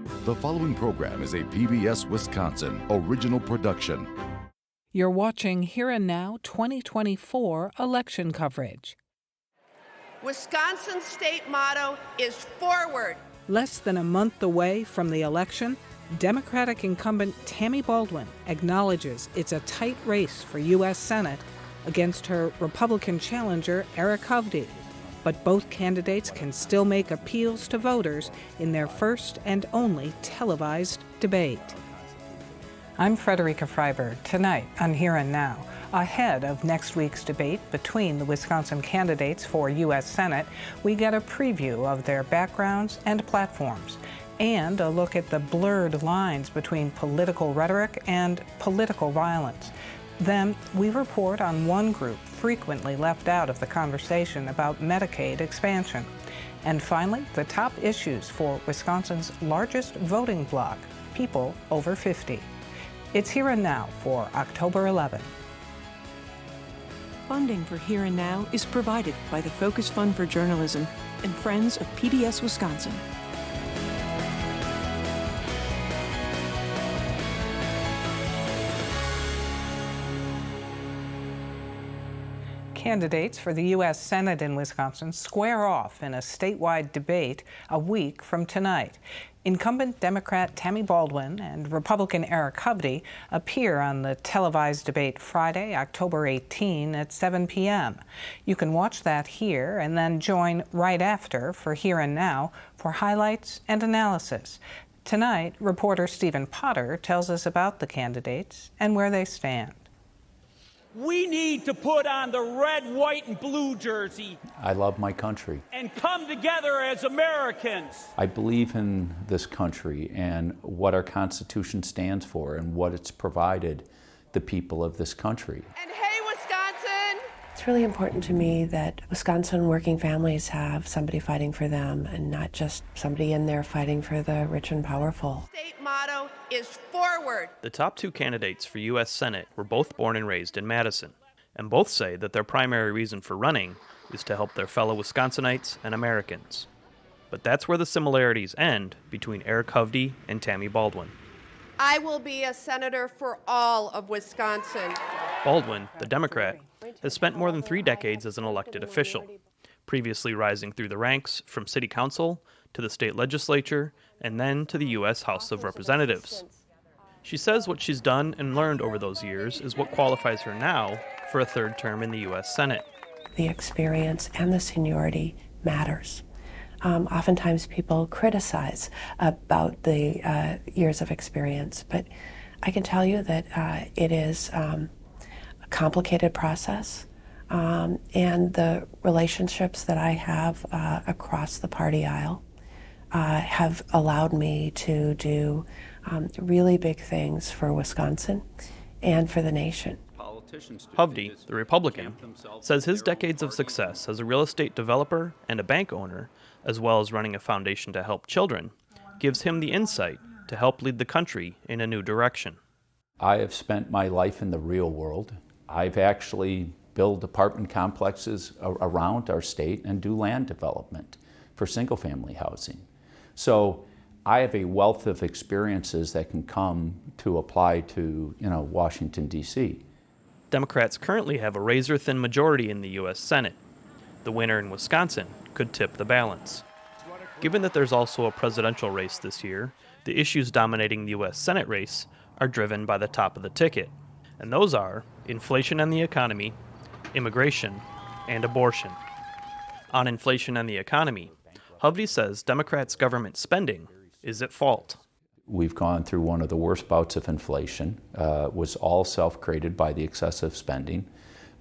The following program is a PBS Wisconsin original production. You're watching Here and Now 2024 election coverage. Wisconsin's state motto is forward. Less than a month away from the election, Democratic incumbent Tammy Baldwin acknowledges it's a tight race for U.S. Senate against her Republican challenger, Eric Hovde. But both candidates can still make appeals to voters in their first and only televised debate. I'm Frederica Freiberg. Tonight on Here and Now, ahead of next week's debate between the Wisconsin candidates for U.S. Senate, we get a preview of their backgrounds and platforms, and a look at the blurred lines between political rhetoric and political violence. Then we report on one group frequently left out of the conversation about Medicaid expansion. And finally, the top issues for Wisconsin's largest voting bloc, people over 50. It's Here and Now for October 11. Funding for Here and Now is provided by the Focus Fund for Journalism and Friends of PBS Wisconsin. Candidates for the U.S. Senate in Wisconsin square off in a statewide debate a week from tonight. Incumbent Democrat Tammy Baldwin and Republican Eric Hovde appear on the televised debate Friday, October 18 at 7 p.m. You can watch that here and then join right after for Here and Now for highlights and analysis. Tonight, reporter Stephen Potter tells us about the candidates and where they stand. We need to put on the red, white, and blue jersey. I love my country. And come together as Americans. I believe in this country and what our Constitution stands for and what it's provided the people of this country. And hey, Wisconsin! It's really important to me that Wisconsin working families have somebody fighting for them and not just somebody in there fighting for the rich and powerful. State motto is forward. The top two candidates for U.S. Senate were both born and raised in Madison, and both say that their primary reason for running is to help their fellow Wisconsinites and Americans. But that's where the similarities end between Eric Hovde and Tammy Baldwin. I will be a senator for all of Wisconsin. Baldwin, the Democrat, has spent more than 3 decades as an elected official, previously rising through the ranks from city council to the state legislature and then to the U.S. House of Representatives. She says what she's done and learned over those years is what qualifies her now for a third term in the U.S. Senate. The experience and the seniority matters. Oftentimes people criticize about the years of experience, but I can tell you that it is a complicated process, and the relationships that I have across the party aisle have allowed me to do really big things for Wisconsin and for the nation. Hovde, the Republican, says his decades of success as a real estate developer and a bank owner, as well as running a foundation to help children, gives him the insight to help lead the country in a new direction. I have spent my life in the real world. I've actually built apartment complexes around our state and do land development for single-family housing. So I have a wealth of experiences that can come to apply to, Washington, D.C. Democrats currently have a razor-thin majority in the U.S. Senate. The winner in Wisconsin could tip the balance. Given that there's also a presidential race this year, the issues dominating the U.S. Senate race are driven by the top of the ticket, and those are inflation and the economy, immigration, and abortion. On inflation and the economy, Hovde says Democrats' government spending is at fault. We've gone through one of the worst bouts of inflation. Was all self-created by the excessive spending.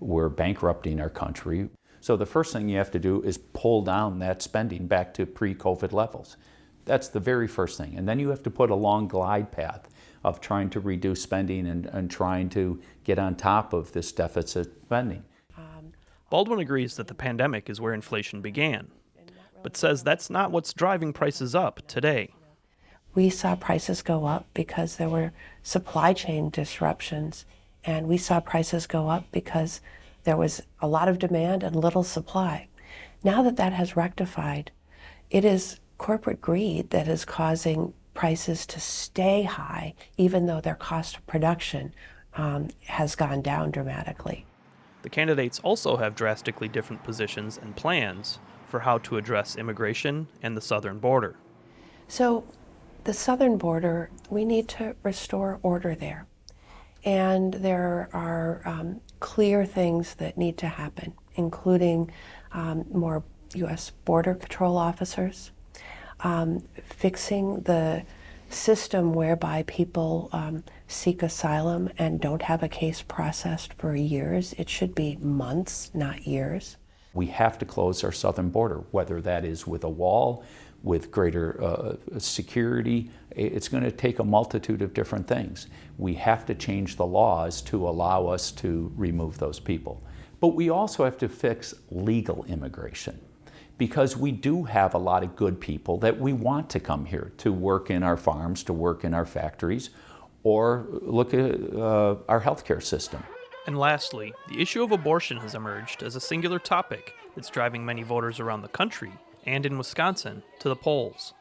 We're bankrupting our country. So the first thing you have to do is pull down that spending back to pre-COVID levels. That's the very first thing. And then you have to put a long glide path of trying to reduce spending and trying to get on top of this deficit spending. Baldwin agrees that the pandemic is where inflation began, but says that's not what's driving prices up today. We saw prices go up because there were supply chain disruptions, and we saw prices go up because there was a lot of demand and little supply. Now that that has rectified, it is corporate greed that is causing prices to stay high, even though their cost of production has gone down dramatically. The candidates also have drastically different positions and plans for how to address immigration and the southern border. So the southern border, we need to restore order there. And there are clear things that need to happen, including more U.S. Border Patrol officers, fixing the system whereby people seek asylum and don't have a case processed for years. It should be months, not years. We have to close our southern border, whether that is with a wall, with greater security. It's going to take a multitude of different things. We have to change the laws to allow us to remove those people. But we also have to fix legal immigration, because we do have a lot of good people that we want to come here to work in our farms, to work in our factories, or look at our healthcare system. And lastly, the issue of abortion has emerged as a singular topic that's driving many voters around the country and in Wisconsin to the polls.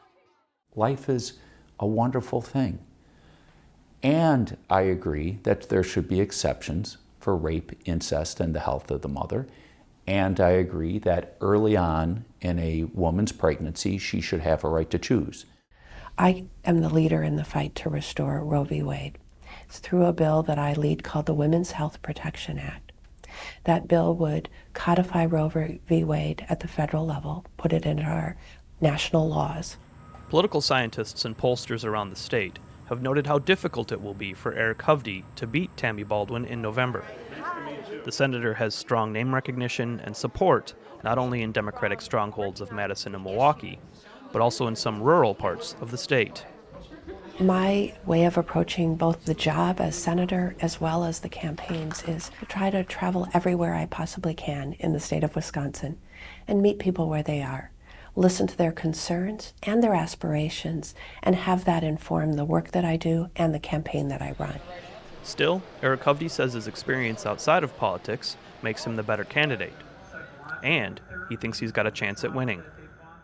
Life is a wonderful thing. And I agree that there should be exceptions for rape, incest, and the health of the mother. And I agree that early on in a woman's pregnancy, she should have a right to choose. I am the leader in the fight to restore Roe v. Wade. It's through a bill that I lead called the Women's Health Protection Act. That bill would codify Roe v. Wade at the federal level, put it in our national laws. Political scientists and pollsters around the state have noted how difficult it will be for Eric Hovde to beat Tammy Baldwin in November. The senator has strong name recognition and support, not only in Democratic strongholds of Madison and Milwaukee, but also in some rural parts of the state. My way of approaching both the job as senator as well as the campaigns is to try to travel everywhere I possibly can in the state of Wisconsin and meet people where they are, listen to their concerns and their aspirations, and have that inform the work that I do and the campaign that I run. Still, Eric Hovde says his experience outside of politics makes him the better candidate, and he thinks he's got a chance at winning.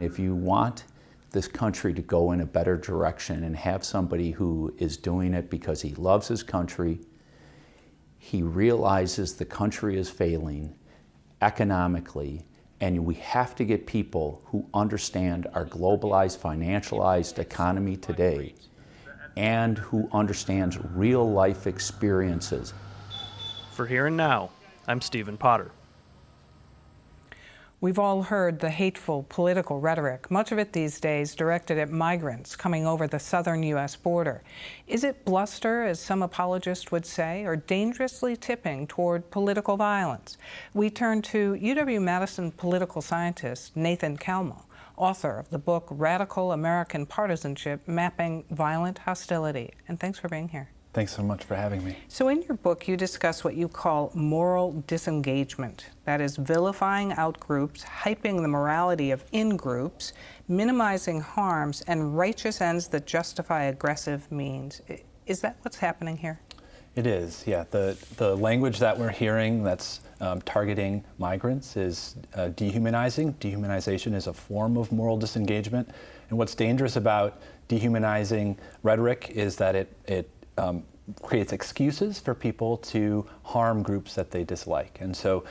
If you want this country to go in a better direction and have somebody who is doing it because he loves his country, he realizes the country is failing economically, and we have to get people who understand our globalized, financialized economy today and who understands real life experiences. For Here and Now, I'm Stephen Potter. We've all heard the hateful political rhetoric, much of it these days directed at migrants coming over the southern U.S. border. Is it bluster, as some apologists would say, or dangerously tipping toward political violence? We turn to UW-Madison political scientist Nathan Kalmo, author of the book Radical American Partisanship, Mapping Violent Hostility. And thanks for being here. Thanks so much for having me. So in your book, you discuss what you call moral disengagement. That is vilifying out-groups, hyping the morality of in-groups, minimizing harms, and righteous ends that justify aggressive means. Is that what's happening here? It is, yeah. The language that we're hearing that's targeting migrants is dehumanizing. Dehumanization is a form of moral disengagement. And what's dangerous about dehumanizing rhetoric is that it creates excuses for people to harm groups that they dislike. And so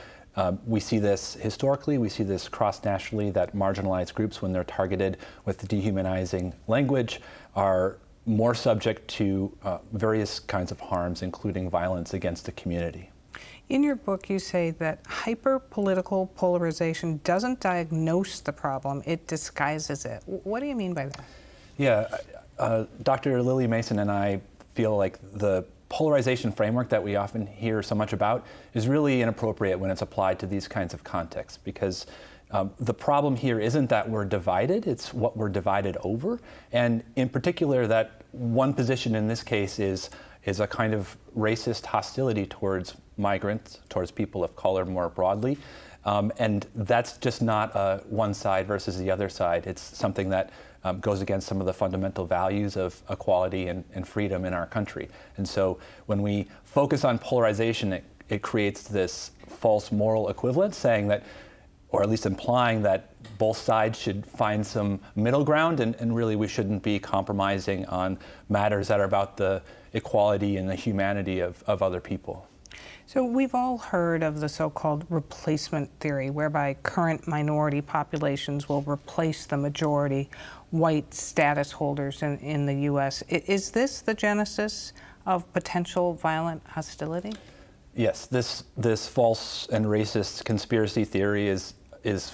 we see this historically, we see this cross-nationally, that marginalized groups, when they're targeted with dehumanizing language, are more subject to various kinds of harms, including violence against the community. In your book, you say that hyper-political polarization doesn't diagnose the problem, it disguises it. What do you mean by that? Yeah, Dr. Lily Mason and I feel like the polarization framework that we often hear so much about is really inappropriate when it's applied to these kinds of contexts, because the problem here isn't that we're divided, it's what we're divided over. And in particular, that one position in this case is a kind of racist hostility towards migrants, towards people of color more broadly. And that's just not one side versus the other side. It's something that goes against some of the fundamental values of equality and freedom in our country. And so when we focus on polarization, it creates this false moral equivalence, saying that or at least implying that both sides should find some middle ground, and really we shouldn't be compromising on matters that are about the equality and the humanity of other people. So we've all heard of the so-called replacement theory, whereby current minority populations will replace the majority white status holders in the U.S. Is this the genesis of potential violent hostility? Yes, this false and racist conspiracy theory is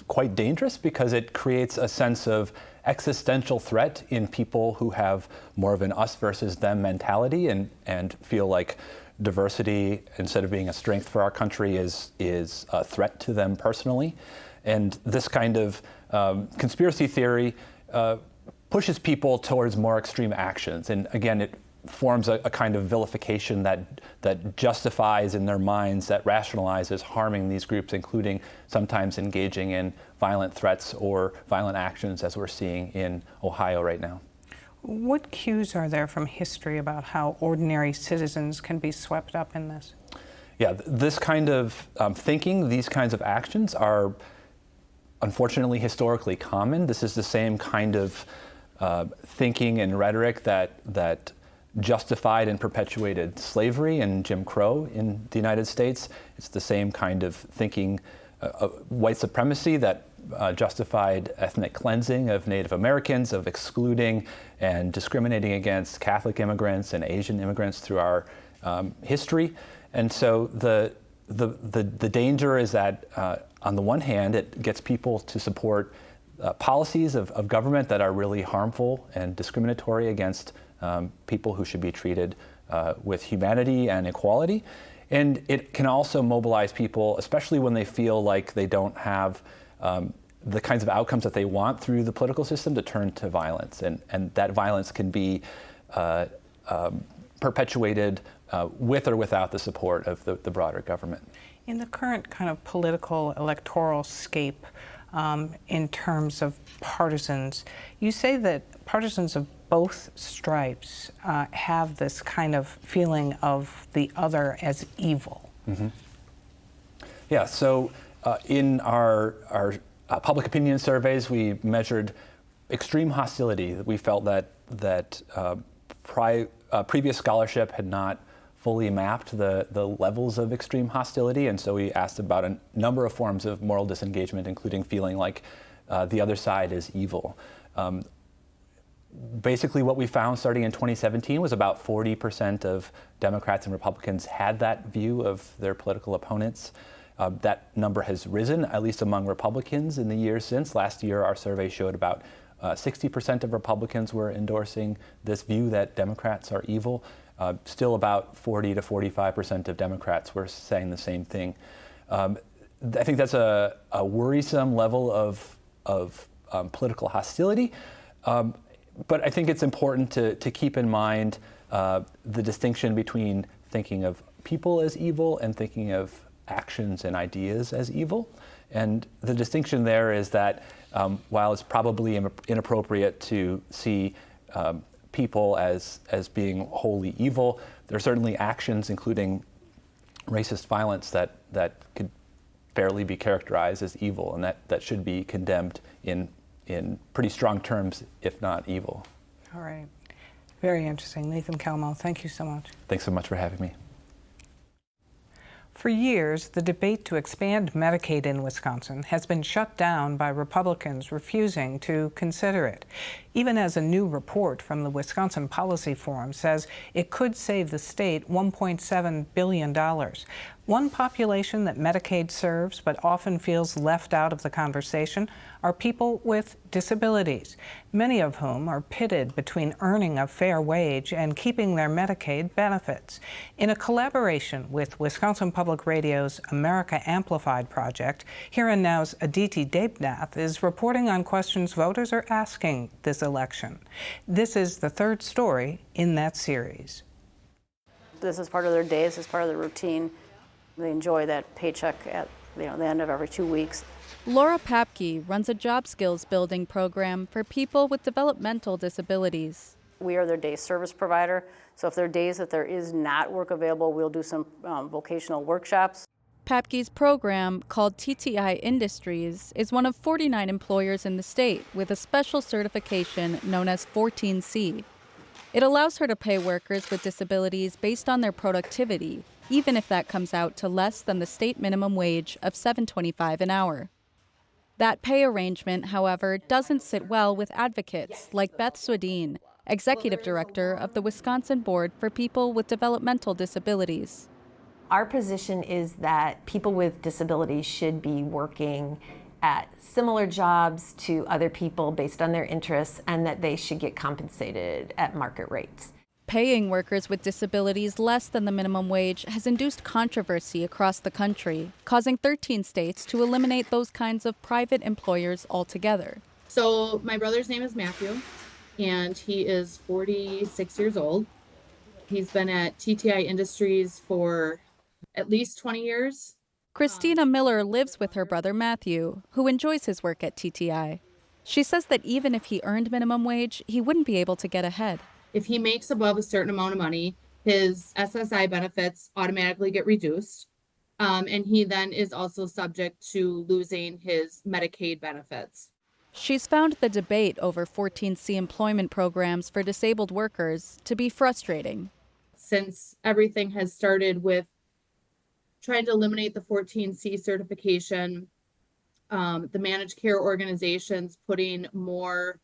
quite dangerous because it creates a sense of existential threat in people who have more of an us versus them mentality and feel like diversity, instead of being a strength for our country, is a threat to them personally. And this kind of conspiracy theory pushes people towards more extreme actions. And again, it forms a kind of vilification that justifies in their minds, that rationalizes harming these groups, including sometimes engaging in violent threats or violent actions, as we're seeing in Ohio right now. What cues are there from history about how ordinary citizens can be swept up in this? Yeah, this kind of thinking, these kinds of actions are unfortunately historically common. This is the same kind of thinking and rhetoric that justified and perpetuated slavery and Jim Crow in the United States. It's the same kind of thinking, white supremacy that justified ethnic cleansing of Native Americans, of excluding and discriminating against Catholic immigrants and Asian immigrants through our history. And so the danger is that on the one hand, it gets people to support policies of government that are really harmful and discriminatory against people who should be treated with humanity and equality. And it can also mobilize people, especially when they feel like they don't have the kinds of outcomes that they want through the political system, to turn to violence. And that violence can be perpetuated with or without the support of the broader government. In the current kind of political electoral scape, in terms of partisans, you say that partisans of both stripes have this kind of feeling of the other as evil. Mm-hmm. Yeah, so in our public opinion surveys, we measured extreme hostility. We felt that previous scholarship had not fully mapped the levels of extreme hostility, and so we asked about a number of forms of moral disengagement, including feeling like the other side is evil. Basically, what we found starting in 2017 was about 40% of Democrats and Republicans had that view of their political opponents. That number has risen, at least among Republicans, in the years since. Last year, our survey showed about 60% of Republicans were endorsing this view that Democrats are evil. Still about 40 to 45% of Democrats were saying the same thing. I think that's a worrisome level of political hostility. But I think it's important to keep in mind the distinction between thinking of people as evil and thinking of actions and ideas as evil. And the distinction there is that while it's probably inappropriate to see people as being wholly evil, there are certainly actions, including racist violence, that could fairly be characterized as evil, and that should be condemned in pretty strong terms, if not evil. All right. Very interesting. Nathan Kalmo, thank you so much. Thanks so much for having me. For years, the debate to expand Medicaid in Wisconsin has been shut down by Republicans refusing to consider it, even as a new report from the Wisconsin Policy Forum says it could save the state $1.7 billion. One population that Medicaid serves but often feels left out of the conversation are people with disabilities, many of whom are pitted between earning a fair wage and keeping their Medicaid benefits. In a collaboration with Wisconsin Public Radio's America Amplified project, Here and Now's Aditi Debnath is reporting on questions voters are asking this election. This is the third story in that series. This is part of their day, this is part of their routine. They enjoy that paycheck at the end of every 2 weeks. Laura Papke runs a job skills building program for people with developmental disabilities. We are their day service provider, so if there are days that there is not work available, we'll do some vocational workshops. Papke's program, called TTI Industries, is one of 49 employers in the state with a special certification known as 14C. It allows her to pay workers with disabilities based on their productivity, even if that comes out to less than the state minimum wage of $7.25 an hour. That pay arrangement, however, doesn't sit well with advocates like Beth Swedien, executive director of the Wisconsin Board for People with Developmental Disabilities. Our position is that people with disabilities should be working at similar jobs to other people based on their interests, and that they should get compensated at market rates. Paying workers with disabilities less than the minimum wage has induced controversy across the country, causing 13 states to eliminate those kinds of private employers altogether. So my brother's name is Matthew, and he is 46 years old. He's been at TTI Industries for at least 20 years. Christina Miller lives with her brother Matthew, who enjoys his work at TTI. She says that even if he earned minimum wage, he wouldn't be able to get ahead. If he makes above a certain amount of money, his SSI benefits automatically get reduced. And he then is also subject to losing his Medicaid benefits. She's found the debate over 14C employment programs for disabled workers to be frustrating. Since everything has started with trying to eliminate the 14C certification, the managed care organizations putting more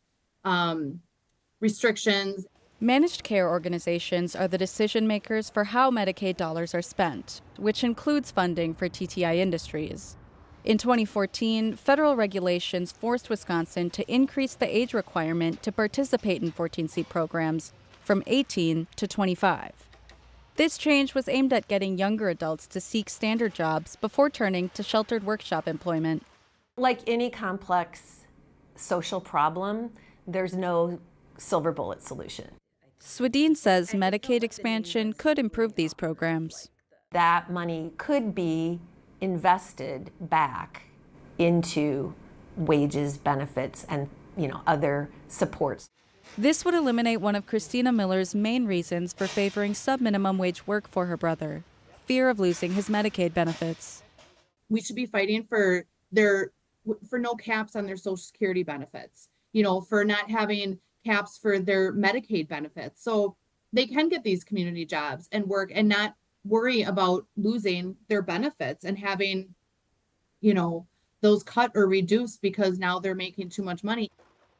restrictions. Managed care organizations are the decision makers for how Medicaid dollars are spent, which includes funding for TTI Industries. In 2014, federal regulations forced Wisconsin to increase the age requirement to participate in 14C programs from 18 to 25. This change was aimed at getting younger adults to seek standard jobs before turning to sheltered workshop employment. Like any complex social problem, there's no silver bullet solution. Swedien says Medicaid expansion could improve these programs. That money could be invested back into wages, benefits, and other supports. This would eliminate one of Christina Miller's main reasons for favoring sub-minimum wage work for her brother, fear of losing his Medicaid benefits. We should be fighting for no caps on their Social Security benefits, for not having caps for their Medicaid benefits. So they can get these community jobs and work and not worry about losing their benefits and having, those cut or reduced because now they're making too much money.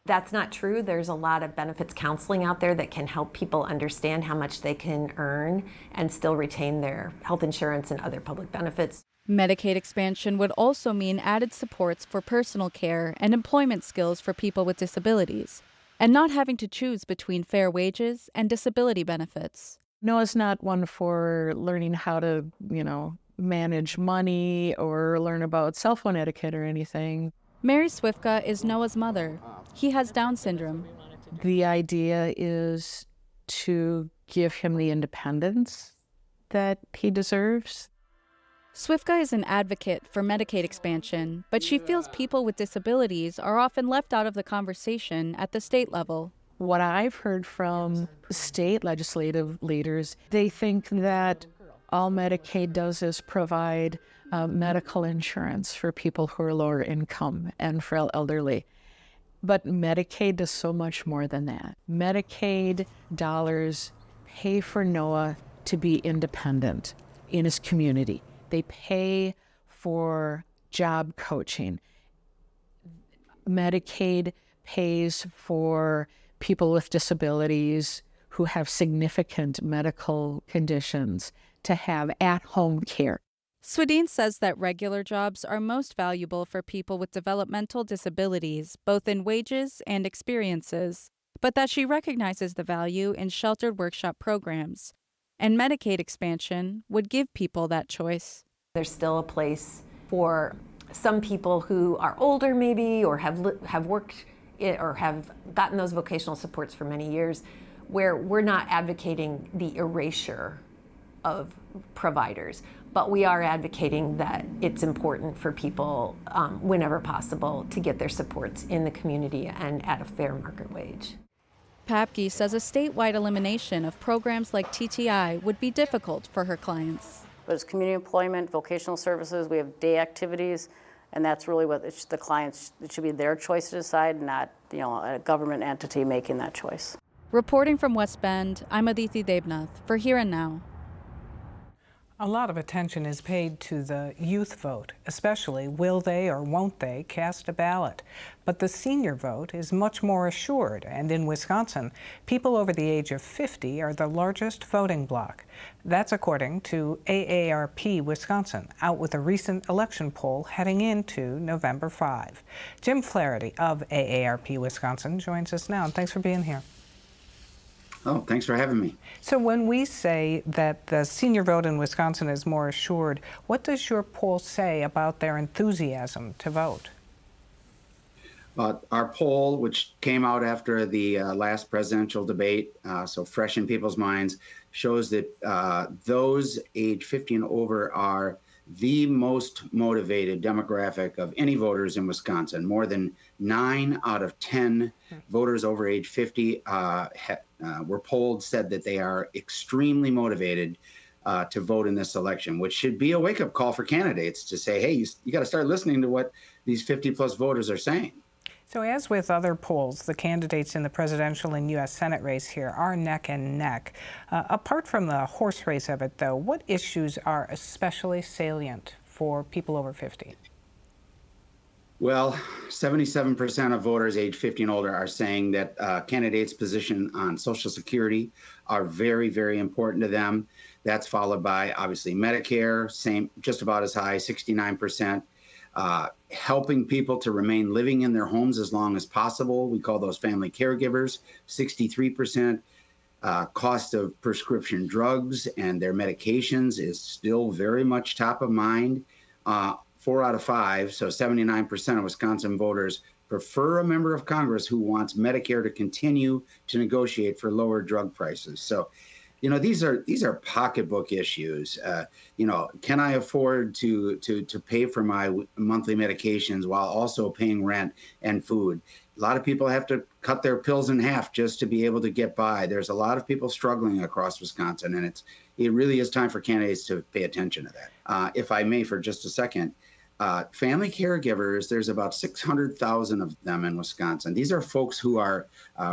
That's not true. There's a lot of benefits counseling out there that can help people understand how much they can earn and still retain their health insurance and other public benefits. Medicaid expansion would also mean added supports for personal care and employment skills for people with disabilities, and not having to choose between fair wages and disability benefits. Noah's not one for learning how to, manage money or learn about cell phone etiquette or anything. Mary Swifka is Noah's mother. He has Down syndrome. The idea is to give him the independence that he deserves. Swifka is an advocate for Medicaid expansion, but she feels people with disabilities are often left out of the conversation at the state level. What I've heard from state legislative leaders, they think that all Medicaid does is provide medical insurance for people who are lower income and for elderly. But Medicaid does so much more than that. Medicaid dollars pay for Noah to be independent in his community. They pay for job coaching. Medicaid pays for people with disabilities who have significant medical conditions to have at-home care. Swedien says that regular jobs are most valuable for people with developmental disabilities, both in wages and experiences, but that she recognizes the value in sheltered workshop programs, and Medicaid expansion would give people that choice. There's still a place for some people who are older maybe, or have worked or have gotten those vocational supports for many years, where we're not advocating the erasure of providers, but we are advocating that it's important for people, whenever possible, to get their supports in the community and at a fair market wage. Papke says a statewide elimination of programs like TTI would be difficult for her clients. But it's community employment, vocational services, we have day activities, and that's really what the clients, it should be their choice to decide, not a government entity making that choice. Reporting from West Bend, I'm Aditi Debnath for Here and Now. A lot of attention is paid to the youth vote, especially will they or won't they cast a ballot. But the senior vote is much more assured, and in Wisconsin, people over the age of 50 are the largest voting bloc. That's according to AARP Wisconsin, out with a recent election poll heading into November 5. Jim Flaherty of AARP Wisconsin joins us now, and thanks for being here. Oh, thanks for having me. So when we say that the senior vote in Wisconsin is more assured, what does your poll say about their enthusiasm to vote? Our poll, which came out after the last presidential debate, so fresh in people's minds, shows that those age 50 and over are the most motivated demographic of any voters in Wisconsin. More than 9 out of 10 voters over age 50 were polled, said that they are extremely motivated to vote in this election, which should be a wake-up call for candidates to say, hey, you got to start listening to what these 50-plus voters are saying. So as with other polls, the candidates in the presidential and U.S. Senate race here are neck and neck. Apart from the horse race of it, though, what issues are especially salient for people over 50? Well, 77% of voters age 50 and older are saying that candidates' position on Social Security are very, very important to them. That's followed by, obviously, Medicare, same, just about as high, 69%. Helping people to remain living in their homes as long as possible. We call those family caregivers, 63%. Cost of prescription drugs and their medications is still very much top of mind. 4 out of 5, so 79% of Wisconsin voters prefer a member of Congress who wants Medicare to continue to negotiate for lower drug prices. So, these are pocketbook issues. Can I afford to pay for my monthly medications while also paying rent and food? A lot of people have to cut their pills in half just to be able to get by. There's a lot of people struggling across Wisconsin, and it really is time for candidates to pay attention to that. If I may, for just a second, family caregivers, there's about 600,000 of them in Wisconsin. These are folks who are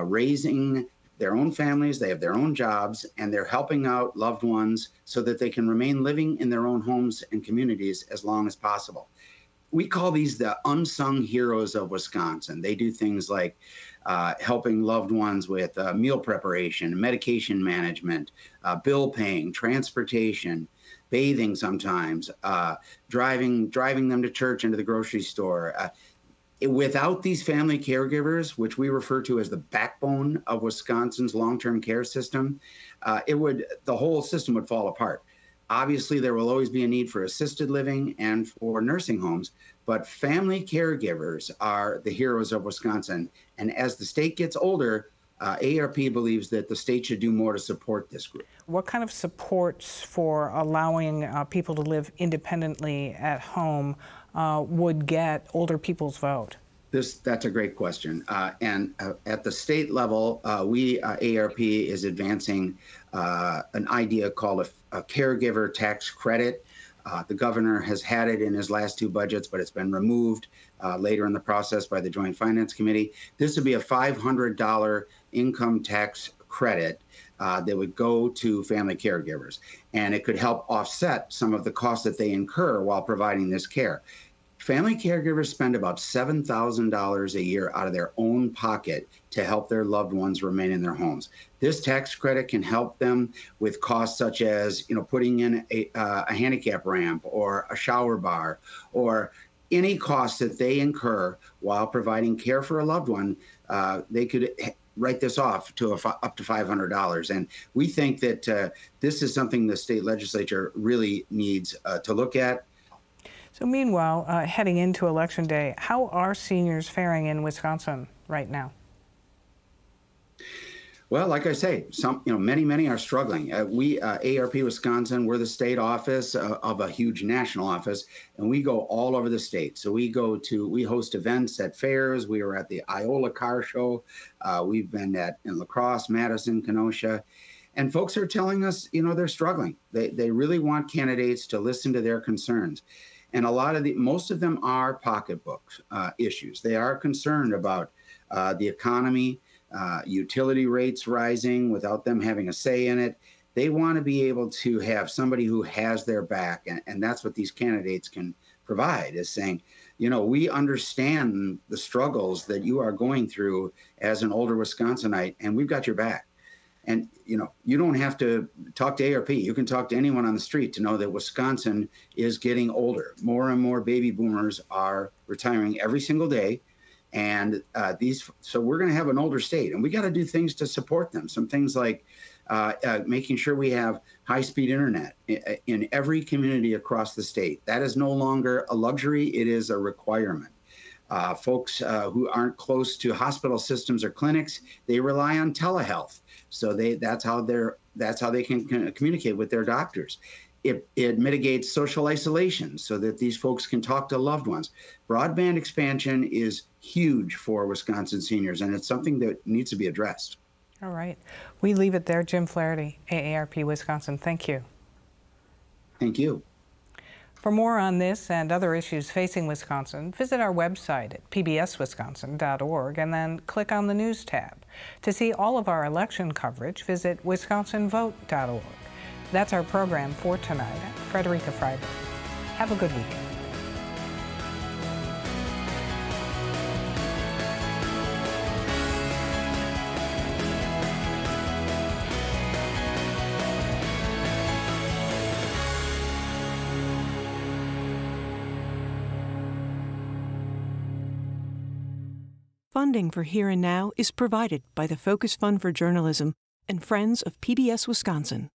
raising their own families, they have their own jobs, and they're helping out loved ones so that they can remain living in their own homes and communities as long as possible. We call these the unsung heroes of Wisconsin. They do things like helping loved ones with meal preparation, medication management, bill paying, transportation, bathing sometimes, driving them to church and to the grocery store. Without these family caregivers, which we refer to as the backbone of Wisconsin's long-term care system, the whole system would fall apart. Obviously, there will always be a need for assisted living and for nursing homes, but family caregivers are the heroes of Wisconsin. And as the state gets older, AARP believes that the state should do more to support this group. What kind of supports for allowing people to live independently at home would get older people's vote? That's a great question. And at the state level, AARP is advancing an idea called a caregiver tax credit. The governor has had it in his last 2 budgets, but it's been removed later in the process by the Joint Finance Committee. This would be a $500 income tax credit that would go to family caregivers, and it could help offset some of the costs that they incur while providing this care. Family caregivers spend about $7,000 a year out of their own pocket to help their loved ones remain in their homes. This tax credit can help them with costs such as, putting in a handicap ramp or a shower bar, or any costs that they incur while providing care for a loved one. They could write this off to up to $500. And we think that this is something the state legislature really needs to look at. So meanwhile, heading into Election Day, how are seniors faring in Wisconsin right now? Well, like I say, many are struggling. We, AARP Wisconsin, we're the state office of a huge national office, and we go all over the state. So we host events at fairs. We were at the Iola Car Show. We've been in La Crosse, Madison, Kenosha. And folks are telling us, they're struggling. They really want candidates to listen to their concerns. And most of them are pocketbook issues. They are concerned about the economy, utility rates rising without them having a say in it. They want to be able to have somebody who has their back. And that's what these candidates can provide, is saying, we understand the struggles that you are going through as an older Wisconsinite, and we've got your back. And, you don't have to talk to ARP. You can talk to anyone on the street to know that Wisconsin is getting older. More and more baby boomers are retiring every single day. And so we're going to have an older state, and we got to do things to support them. Some things like making sure we have high-speed internet in every community across the state. That is no longer a luxury, it is a requirement. Folks who aren't close to hospital systems or clinics, they rely on telehealth. So that's how they can communicate with their doctors. It mitigates social isolation so that these folks can talk to loved ones. Broadband expansion is huge for Wisconsin seniors, and it's something that needs to be addressed. All right. We leave it there. Jim Flaherty, AARP Wisconsin, thank you. Thank you. For more on this and other issues facing Wisconsin, visit our website at pbswisconsin.org and then click on the News tab. To see all of our election coverage, visit wisconsinvote.org. That's our program for tonight. I'm Frederica Freiberg. Have a good weekend. Funding for Here and Now is provided by the Focus Fund for Journalism and Friends of PBS Wisconsin.